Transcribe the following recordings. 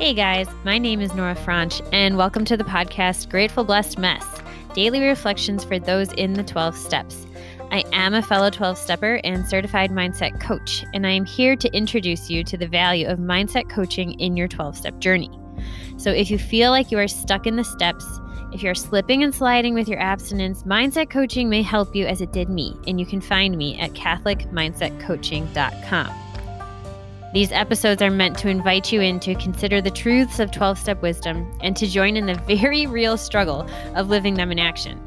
Hey guys, my name is Nora Franche, and welcome to the podcast Grateful Blessed Mess, daily reflections for those in the 12 steps. I am a fellow 12-stepper and certified mindset coach, and I am here to introduce you to the value of mindset coaching in your 12-step journey. So if you feel like you are stuck in the steps, if you're slipping and sliding with your abstinence, mindset coaching may help you as it did me, and you can find me at catholicmindsetcoaching.com. These episodes are meant to invite you in to consider the truths of 12-step wisdom and to join in the very real struggle of living them in action.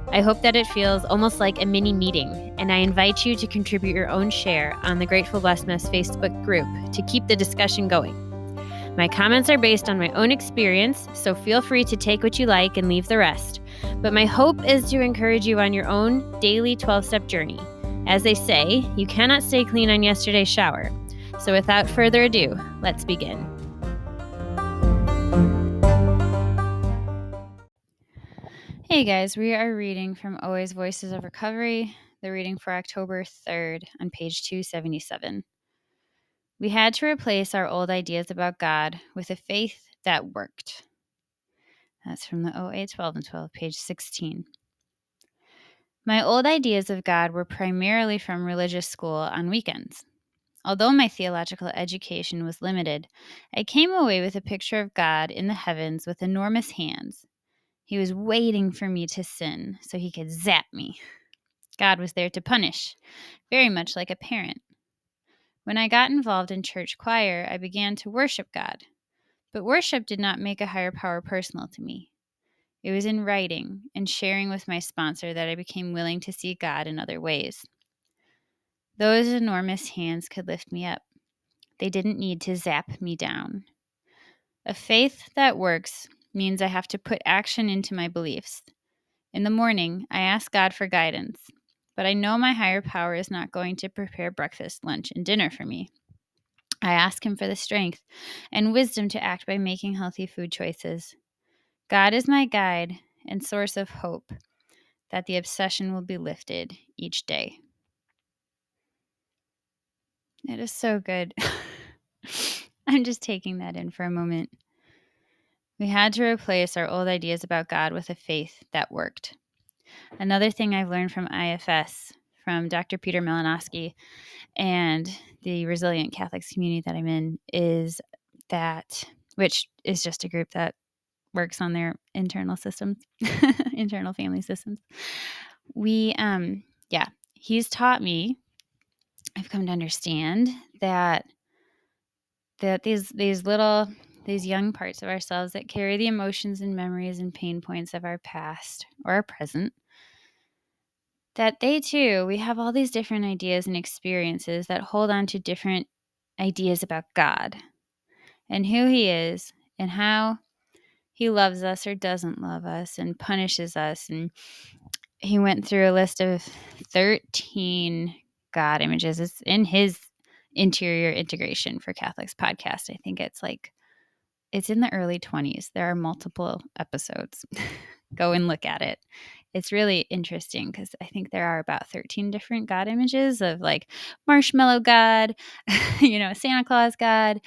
I hope that it feels almost like a mini meeting, and I invite you to contribute your own share on the Grateful Blessedness Facebook group to keep the discussion going. My comments are based on my own experience, so feel free to take what you like and leave the rest. But my hope is to encourage you on your own daily 12-step journey. As they say, you cannot stay clean on yesterday's shower. So without further ado, let's begin. Hey guys, we are reading from OA's Voices of Recovery, the reading for October 3rd on page 277. We had to replace our old ideas about God with a faith that worked. That's from the OA 12 and 12, page 16. My old ideas of God were primarily from religious school on weekends. Although my theological education was limited, I came away with a picture of God in the heavens with enormous hands. He was waiting for me to sin so he could zap me. God was there to punish, very much like a parent. When I got involved in church choir, I began to worship God. But worship did not make a higher power personal to me. It was in writing and sharing with my sponsor that I became willing to see God in other ways. Those enormous hands could lift me up. They didn't need to zap me down. A faith that works means I have to put action into my beliefs. In the morning, I ask God for guidance, but I know my higher power is not going to prepare breakfast, lunch, and dinner for me. I ask Him for the strength and wisdom to act by making healthy food choices. God is my guide and source of hope that the obsession will be lifted each day. It is so good. I'm just taking that in for a moment. We had to replace our old ideas about God with a faith that worked. Another thing I've learned from IFS, from Dr. Peter Malinowski and the Resilient Catholics community that I'm in, is that, which is just a group that works on their internal systems, internal family systems. He's taught me, I've come to understand that these young parts of ourselves that carry the emotions and memories and pain points of our past or our present, that they too, we have all these different ideas and experiences that hold on to different ideas about God and who He is and how He loves us or doesn't love us and punishes us. And he went through a list of 13 God images. It's in his Interior Integration for Catholics podcast. I think it's in the early 20s. There are multiple episodes. Go and look at it. It's really interesting because I think there are about 13 different God images of like marshmallow God, Santa Claus God,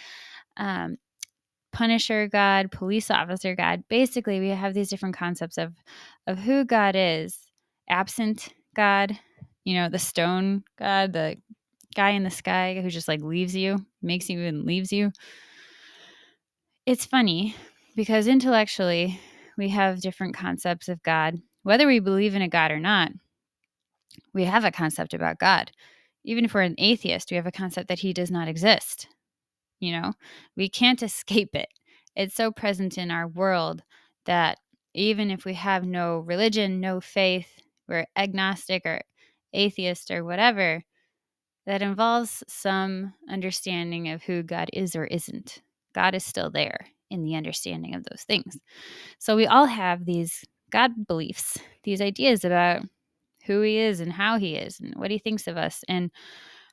Punisher God, police officer God. Basically, we have these different concepts of who God is. Absent God, the stone God, the guy in the sky who just like leaves you, makes you and leaves you. It's funny because intellectually we have different concepts of God. Whether we believe in a God or not, we have a concept about God. Even if we're an atheist, we have a concept that He does not exist. We can't escape it. It's so present in our world that even if we have no religion, no faith, we're agnostic or atheist or whatever, that involves some understanding of who God is or isn't. God is still there in the understanding of those things. So we all have these God beliefs, these ideas about who He is and how He is and what He thinks of us. And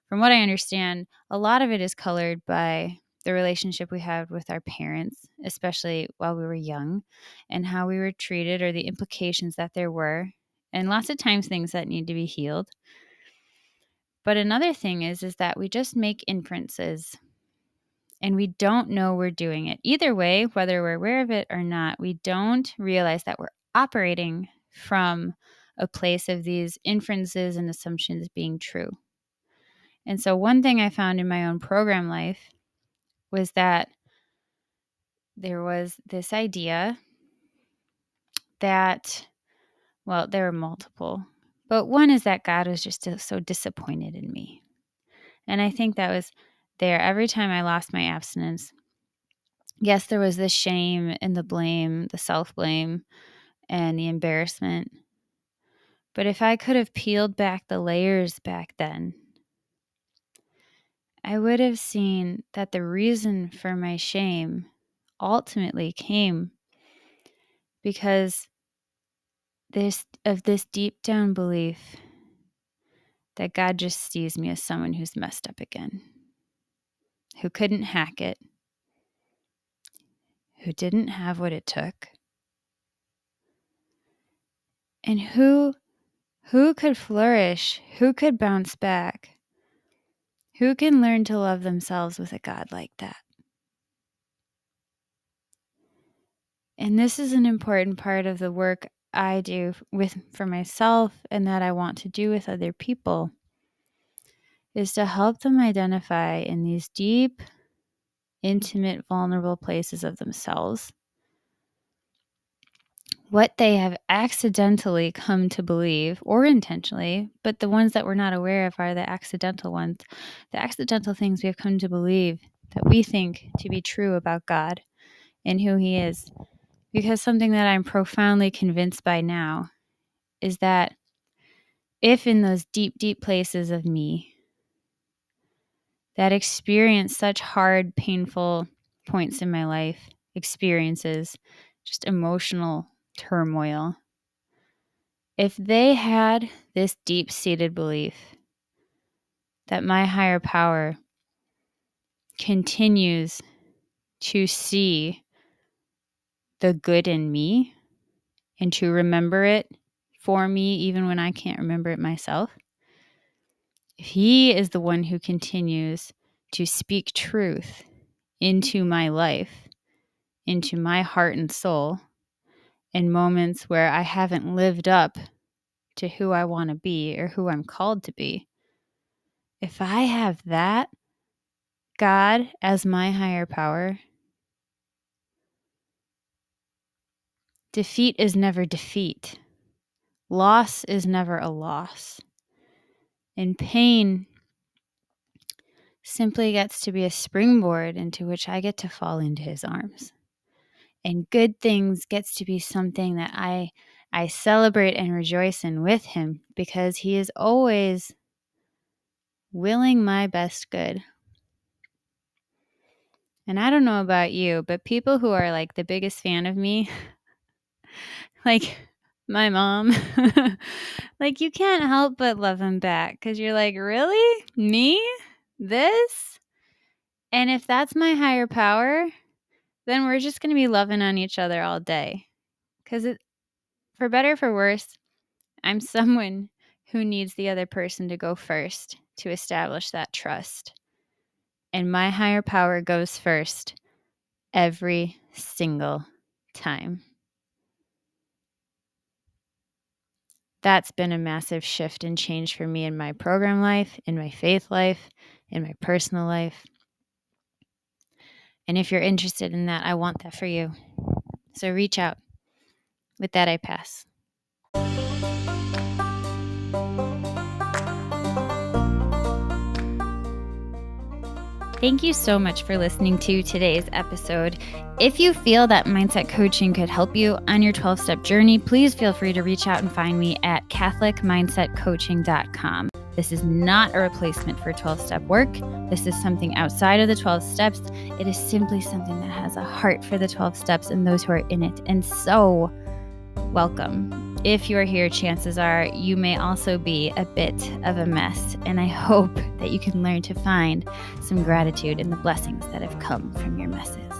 from what I understand, a lot of it is colored by the relationship we had with our parents, especially while we were young, and how we were treated or the implications that there were, and lots of times things that need to be healed. But another thing is that we just make inferences and we don't know we're doing it. Either way, whether we're aware of it or not, we don't realize that we're operating from a place of these inferences and assumptions being true. And so one thing I found in my own program life was that there was this idea that, well, there were multiple, but one is that God was just so disappointed in me. And I think that was there every time I lost my abstinence. Yes, there was the shame and the blame, the self-blame and the embarrassment. But if I could have peeled back the layers back then, I would have seen that the reason for my shame ultimately came because of this deep down belief that God just sees me as someone who's messed up again, who couldn't hack it, who didn't have what it took, and who could flourish, who could bounce back, who can learn to love themselves with a God like that. And this is an important part of the work I do for myself and that I want to do with other people, is to help them identify in these deep, intimate, vulnerable places of themselves what they have accidentally come to believe, or intentionally, but the ones that we're not aware of are the accidental ones, the accidental things we have come to believe that we think to be true about God and who He is. Because something that I'm profoundly convinced by now is that if in those deep, deep places of me that experience such hard, painful points in my life, experiences, just emotional turmoil, if they had this deep-seated belief that my higher power continues to see the good in me and to remember it for me even when I can't remember it myself, if He is the one who continues to speak truth into my life, into my heart and soul, in moments where I haven't lived up to who I want to be or who I'm called to be, if I have that God as my higher power, defeat is never defeat. Loss is never a loss. And pain simply gets to be a springboard into which I get to fall into His arms. And good things gets to be something that I celebrate and rejoice in with Him, because He is always willing my best good. And I don't know about you, but people who are like the biggest fan of me, like my mom, like you can't help but love them back because you're like, really? Me? This? And if that's my higher power, then we're just going to be loving on each other all day. Because for better or for worse, I'm someone who needs the other person to go first to establish that trust. And my higher power goes first every single time. That's been a massive shift and change for me in my program life, in my faith life, in my personal life. And if you're interested in that, I want that for you. So reach out. With that, I pass. Thank you so much for listening to today's episode. If you feel that mindset coaching could help you on your 12-step journey, please feel free to reach out and find me at catholicmindsetcoaching.com. This is not a replacement for 12-step work. This is something outside of the 12 steps. It is simply something that has a heart for the 12 steps and those who are in it. And so, welcome. If you're here, chances are you may also be a bit of a mess, and I hope that you can learn to find some gratitude in the blessings that have come from your messes.